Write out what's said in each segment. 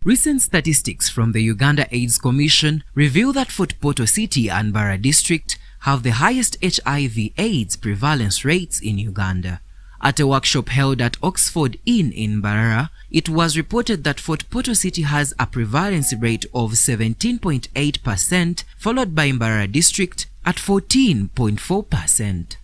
Recent statistics from the Uganda AIDS Commission reveal that Fort Portal City and Mbarara district have the highest HIV/AIDS prevalence rates in Uganda. At a workshop held at Oxford Inn in Mbarara, it was reported that Fort Portal City has a prevalence rate of 17.8%, followed by Mbarara district at 14.4%.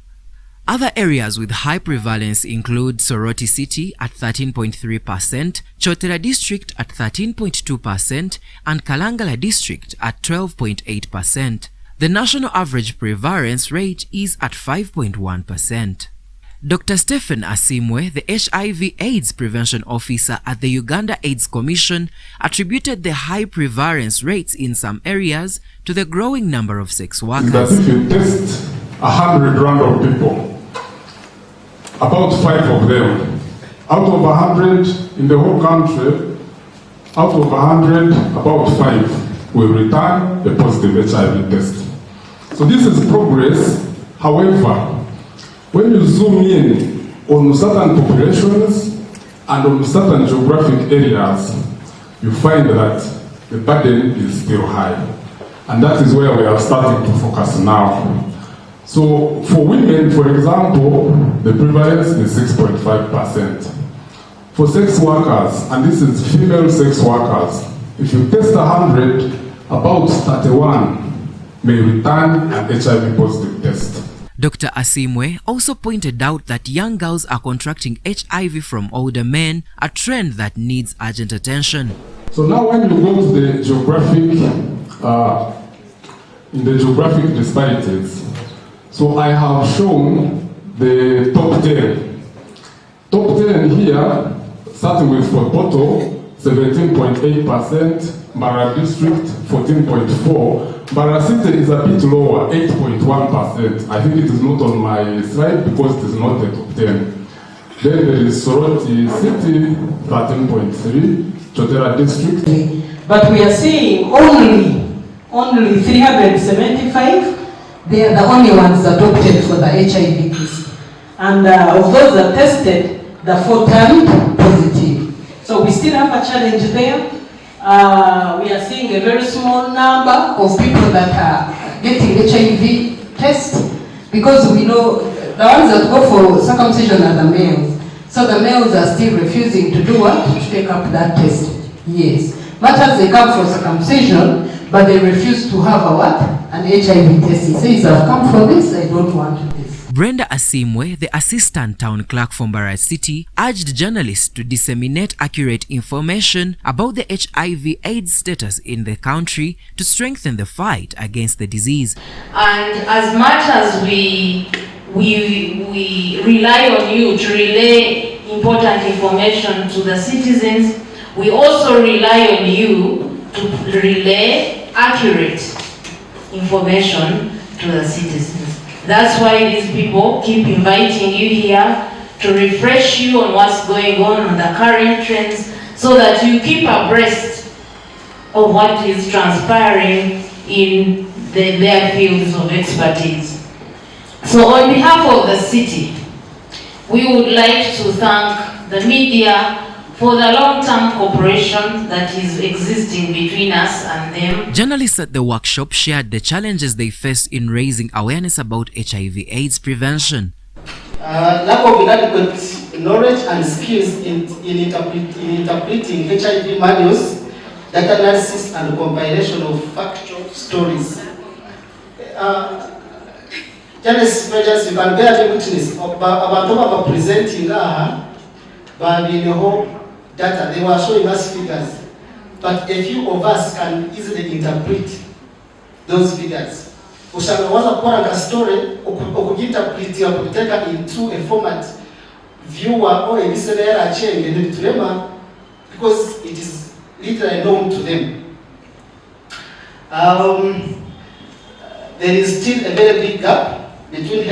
Other areas with high prevalence include Soroti City at 13.3%, Chotera District at 13.2%, and Kalangala District at 12.8%. The national average prevalence rate is at 5.1%. Dr. Stephen Asimwe, the HIV/AIDS Prevention Officer at the Uganda AIDS Commission, attributed the high prevalence rates in some areas to the growing number of sex workers. That if you test 100 random people, about 5 of them, out of 100 in the whole country, out of 100, about 5 will return a positive HIV test. So this is progress. However, when you zoom in on certain populations and on certain geographic areas, you find that the burden is still high. And that is where we are starting to focus now. So for women, for example, the prevalence is 6.5%. For sex workers, and this is female sex workers, if you test 100, about 31 may return an HIV positive test. Dr. Asimwe also pointed out that young girls are contracting HIV from older men, a trend that needs urgent attention. So now when you go to the geographic disparities, so I have shown the top 10. Top 10 here, starting with Fort Portal, 17.8%, Mbarara District, 14.4%. Mbarara City is a bit lower, 8.1%. I think it is not on my slide because it is not the top 10. Then there is Soroti City, 13.3%, Chotera District. But we are seeing only 375. They are the only ones adopted for the HIV case. And of those that tested, the 4 turned positive. So we still have a challenge there. We are seeing a very small number of people that are getting HIV tests, because we know the ones that go for circumcision are the males. So the males are still refusing to do what? To take up that test. Yes. But as they come for circumcision, but they refuse to have a what? An HIV test. He says, I've come for this, I don't want this. Brenda Asimwe, the assistant town clerk for Mbarara City, urged journalists to disseminate accurate information about the HIV/AIDS status in the country to strengthen the fight against the disease. And as much as we rely on you to relay important information to the citizens, we also rely on you to relay accurate information to the citizens. That's why these people keep inviting you here to refresh you on what's going on the current trends, so that you keep abreast of what is transpiring in their fields of expertise. So on behalf of the city, we would like to thank the media for the long-term cooperation that is existing between us and them. Journalists at the workshop shared the challenges they face in raising awareness about HIV/AIDS prevention. Lack of inadequate knowledge and skills in interpreting HIV manuals, data analysis and compilation of factual stories. Journalists, you can bear witness about presenting data. They were showing us figures, but a few of us can easily interpret those figures. Ushangawaza kuona ka story ukujinterpret ya kuteka into a format viewer or a listener change and tulema, because it is literally known to them. There is still a very big gap between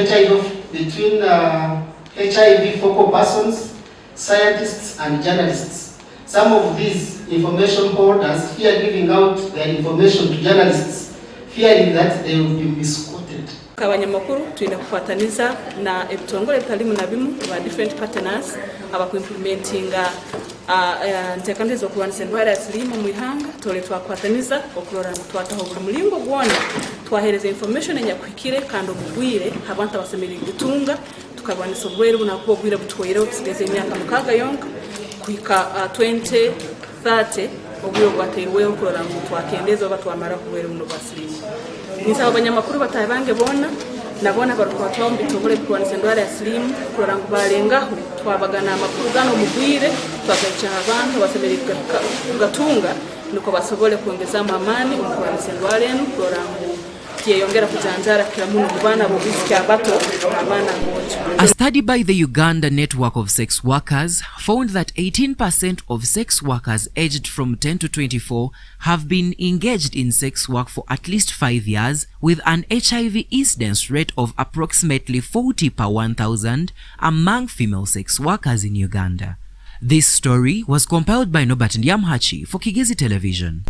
HIV focal persons, scientists and journalists. Some of these information holders fear giving out their information to journalists, fearing that they will be misquoted. nk'abanyamakuru tulina kukwataniza na ebitongole bitalimu na bimu ba different partners abakuimplementinga nteekano ez'okulwanisa endwara ya siriimu mu ihanga tole twakwataniza okulora ngu twataho buli mulingo gwona twahereza information enyakuhikire kandi omugwire abantu abasemereire gutunga tukarwanisa obulwaire bunakuba obwire butwoireho tusigeze emyaka 6 yonka kuhika 2030 obwire bwateirweho okulora ngu twakendeza oba twamara obulwaire buno bwa siriimu. Nisaba abanyamakuru batahe bange bona nabona barukwatwaho mu bitongole bikulwanisa endwara ya siriimu kulora ngu barengaho twabagana amakuru gano mugwire twagaca abantu basemereire kugatunga nuko basobole kuongezamu amani omukulwanisa endwara eno kulora ngu tiyeyongera kujanjara kila muntu mu baana b'obwisiki abato abaana bongi. A study by the Uganda Network of Sex Workers found that 18% of sex workers aged from 10 to 24 have been engaged in sex work for at least 5 years, with an HIV incidence rate of approximately 40 per 1,000 among female sex workers in Uganda. This story was compiled by Norbert Ndiamhachi for Kigezi Television.